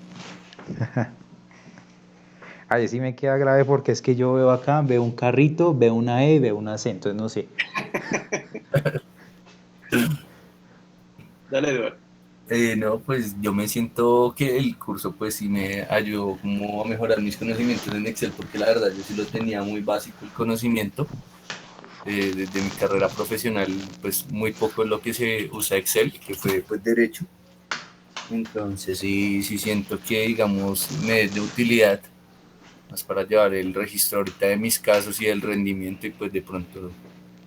Ahí sí me queda grave porque es que yo veo acá, veo un carrito, veo una E, veo una C, entonces no sé.
Dale, Eduardo.
No, pues yo me siento que el curso pues sí me ayudó como a mejorar mis conocimientos en Excel, porque la verdad yo sí lo tenía muy básico el conocimiento. Desde mi carrera profesional pues muy poco es lo que se usa Excel, que fue pues derecho. Entonces sí, sí siento que digamos me es de utilidad más para llevar el registro ahorita de mis casos y el rendimiento, y pues de pronto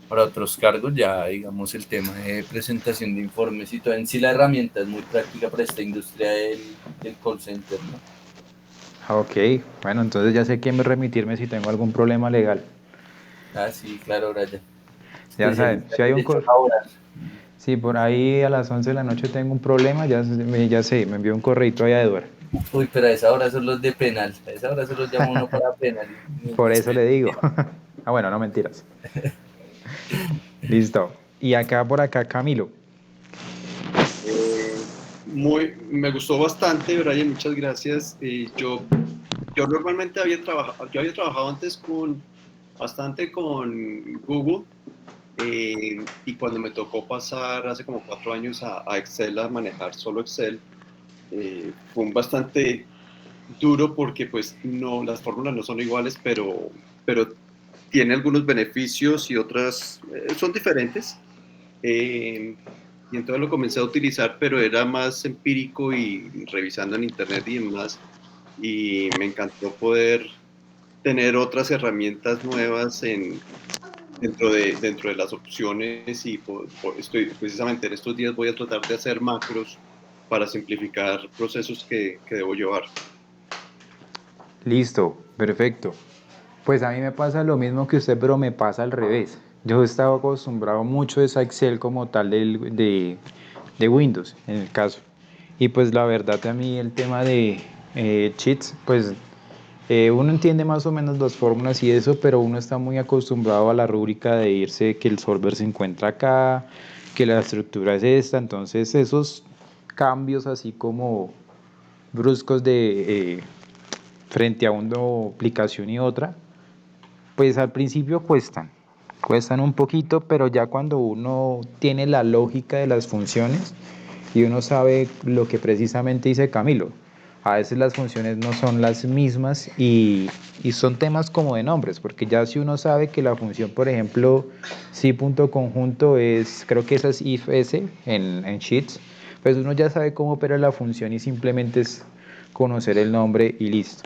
para otros cargos ya digamos el tema de presentación de informes y todo en sí. La herramienta es muy práctica para esta industria del call center, ¿no?
Ah, ok, bueno, entonces ya sé quién me remitirme si tengo algún problema legal.
Ah, sí, claro, Brian.
Ya saben,
Especialista
si
en
hay un
derecho
cor
laboral.
si por ahí a las 11 de la noche tengo un problema, ya sé, me envió un correito allá a Eduardo.
Uy, pero a esa hora son los de penal. A esa hora se los llama uno para penal.
Por eso le digo.
Especialista.
Ah, bueno, no mentiras. Listo. Y acá por acá, Camilo.
Me gustó bastante, Brian, muchas gracias. Yo normalmente yo había trabajado antes bastante con Google, y cuando me tocó pasar hace como 4 años a Excel, a manejar solo Excel, fue un bastante duro porque pues no, las fórmulas no son iguales, pero tiene algunos beneficios y otras son diferentes. Eh, y entonces lo comencé a utilizar, pero era más empírico y revisando en internet y demás. Y me encantó poder tener otras herramientas nuevas dentro de las opciones y estoy precisamente en estos días voy a tratar de hacer macros para simplificar procesos que debo llevar.
Listo, perfecto. Pues a mí me pasa lo mismo que usted, pero me pasa al revés. Yo estaba acostumbrado mucho a esa Excel como tal de Windows, en el caso. Y pues la verdad a mí el tema de cheats, pues uno entiende más o menos las fórmulas y eso, pero uno está muy acostumbrado a la rúbrica de irse que el solver se encuentra acá, que la estructura es esta. Entonces esos cambios así como bruscos de frente a una aplicación y otra, pues al principio cuestan un poquito, pero ya cuando uno tiene la lógica de las funciones y uno sabe lo que precisamente dice Camilo, a veces las funciones no son las mismas y son temas como de nombres, porque ya si uno sabe que la función, por ejemplo, si.conjunto es, creo que esa es if s en Sheets, pues uno ya sabe cómo opera la función y simplemente es conocer el nombre y listo.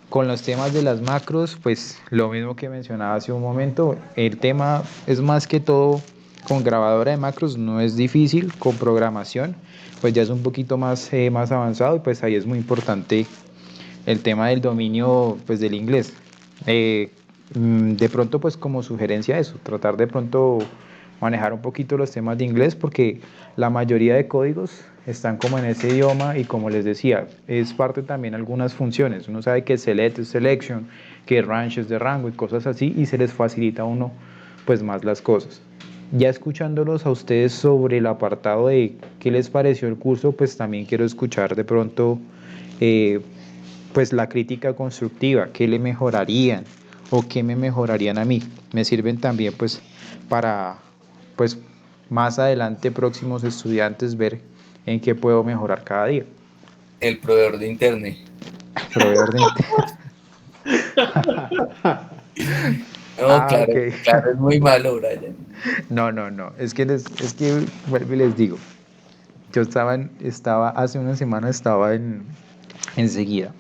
Con los temas de las macros, pues lo mismo que mencionaba hace un momento, el tema es más que todo con grabadora de macros, no es difícil, con programación, pues ya es un poquito más avanzado y pues ahí es muy importante el tema del dominio pues del inglés. De pronto pues como sugerencia eso, tratar de pronto manejar un poquito los temas de inglés porque la mayoría de códigos están como en ese idioma y como les decía, es parte también algunas funciones. Uno sabe que select es selection, que range es de rango y cosas así y se les facilita a uno pues más las cosas. Ya escuchándolos a ustedes sobre el apartado de qué les pareció el curso, pues también quiero escuchar de pronto eh, pues la crítica constructiva, qué le mejorarían o qué me mejorarían a mí. Me sirven también pues para pues más adelante próximos estudiantes ver en qué puedo mejorar cada día.
El proveedor de internet.
Proveedor de internet.
No,
Ah,
claro,
ok.
claro, es muy malo, Brian.
No, no, no. Es que vuelvo y les digo. Yo estaba hace una semana estaba enseguida.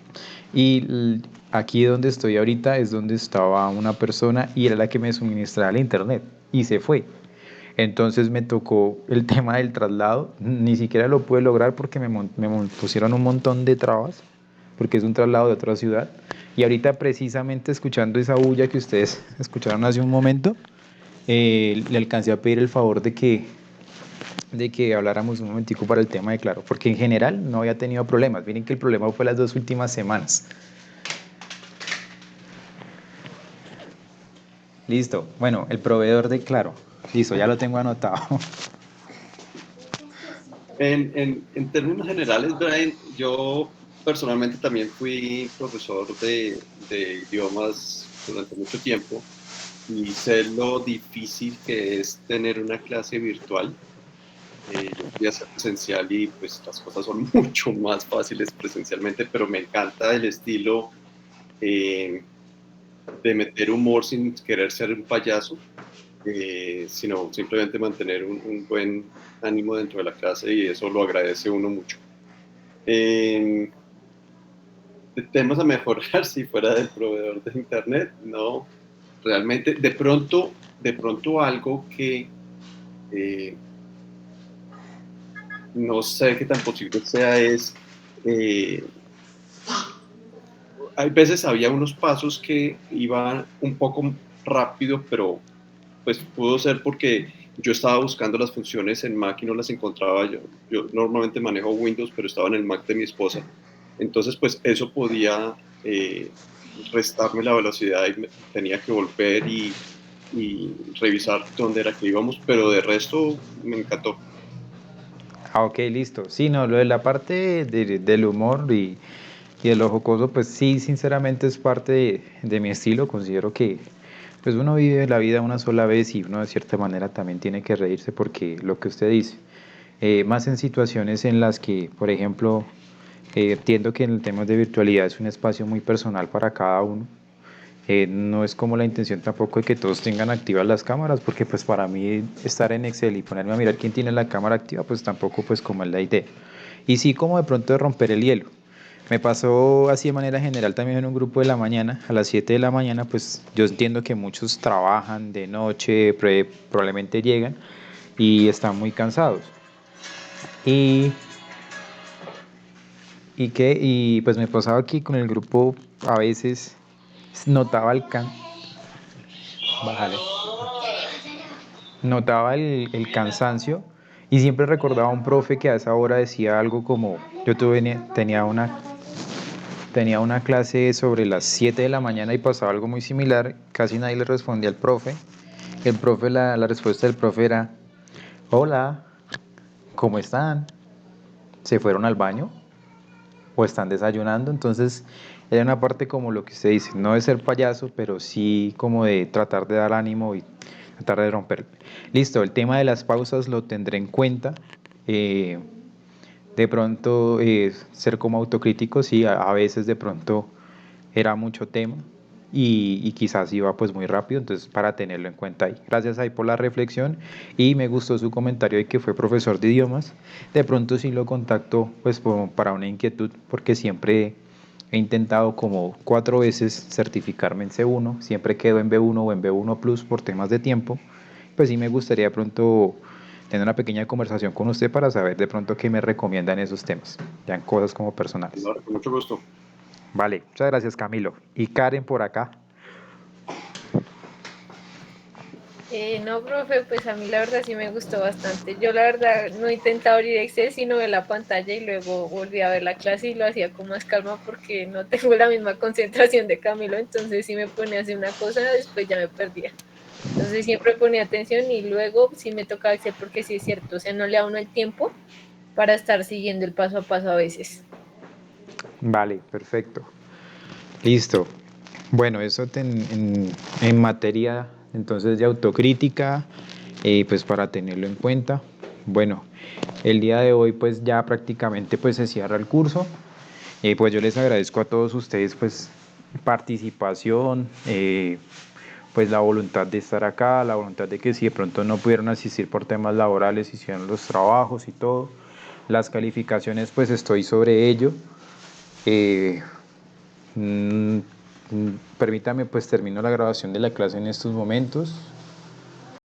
Y aquí donde estoy ahorita es donde estaba una persona y era la que me suministraba el internet y se fue. Entonces me tocó el tema del traslado, ni siquiera lo pude lograr porque pusieron un montón de trabas, porque es un traslado de otra ciudad. Y ahorita precisamente escuchando esa bulla que ustedes escucharon hace un momento, le alcancé a pedir el favor de que habláramos un momentico para el tema de Claro, porque en general no había tenido problemas. Miren que el problema fue las 2 últimas semanas. Listo. Bueno, el proveedor de Claro. Listo, ya lo tengo anotado.
En términos generales, Brian, yo personalmente también fui profesor de idiomas durante mucho tiempo y sé lo difícil que es tener una clase virtual. Yo fui a ser presencial y pues las cosas son mucho más fáciles presencialmente, pero me encanta el estilo eh, de meter humor sin querer ser un payaso, sino simplemente mantener un buen ánimo dentro de la clase y eso lo agradece uno mucho. Eh, de temas a mejorar si fuera del proveedor de internet, no, realmente de pronto algo que eh, no sé qué tan posible sea es, eh, hay veces había unos pasos que iban un poco rápido, pero pues pudo ser porque yo estaba buscando las funciones en Mac y no las encontraba yo. Yo normalmente manejo Windows, pero estaba en el Mac de mi esposa. Entonces, pues eso podía restarme la velocidad y tenía que volver y revisar dónde era que íbamos, pero de resto me encantó.
Ah, ok, listo. Sí, no, lo de la parte del humor y de lo jocoso, pues sí, sinceramente es parte de mi estilo. Considero que pues uno vive la vida una sola vez y uno de cierta manera también tiene que reírse porque lo que usted dice, más en situaciones en las que, por ejemplo, entiendo que en el tema de virtualidad es un espacio muy personal para cada uno. No es como la intención tampoco de que todos tengan activas las cámaras, porque pues para mí estar en Excel y ponerme a mirar quién tiene la cámara activa, pues tampoco pues como es la idea. Y sí como de pronto de romper el hielo. Me pasó así de manera general también en un grupo de la mañana, a las 7 de la mañana, pues yo entiendo que muchos trabajan de noche, probablemente llegan y están muy cansados. Y, y pues me pasaba aquí con el grupo a veces notaba bájale. Notaba el cansancio y siempre recordaba a un profe que a esa hora decía algo como, tenía una clase sobre las 7 de la mañana y pasaba algo muy similar, casi nadie le respondía al profe. La respuesta del profe era, hola, ¿cómo están? ¿Se fueron al baño? ¿O están desayunando? Entonces era una parte como lo que usted dice, no de ser payaso, pero sí como de tratar de dar ánimo y tratar de romper. Listo, el tema de las pausas lo tendré en cuenta. Eh, de pronto ser como autocrítico, sí, a veces de pronto era mucho tema y quizás iba pues muy rápido, entonces para tenerlo en cuenta ahí. Gracias ahí por la reflexión y me gustó su comentario de que fue profesor de idiomas. De pronto sí lo contacto pues para una inquietud porque siempre he intentado como 4 veces certificarme en C1, siempre quedo en B1 o en B1 Plus por temas de tiempo, pues sí me gustaría de pronto tener una pequeña conversación con usted para saber de pronto qué me recomienda en esos temas, ya en cosas como personales.
Con mucho gusto.
Vale, muchas gracias Camilo. Y Karen por acá.
No, profe, pues a mí la verdad sí me gustó bastante. Yo la verdad no he intentado abrir Excel, sino ver la pantalla y luego volví a ver la clase y lo hacía con más calma porque no tengo la misma concentración de Camilo, entonces si me ponía a hacer una cosa, después ya me perdía. Entonces siempre ponía atención y luego sí me tocaba Excel porque sí es cierto, o sea, no le da uno el tiempo para estar siguiendo el paso a paso a veces.
Vale, perfecto. Listo. Bueno, eso en materia entonces de autocrítica, pues para tenerlo en cuenta. Bueno, el día de hoy pues ya prácticamente pues se cierra el curso. Pues yo les agradezco a todos ustedes pues participación, pues la voluntad de estar acá, la voluntad de que si de pronto no pudieron asistir por temas laborales, hicieron los trabajos y todo. Las calificaciones pues estoy sobre ello. Eh, mm, Permítame pues termino la grabación de la clase en estos momentos.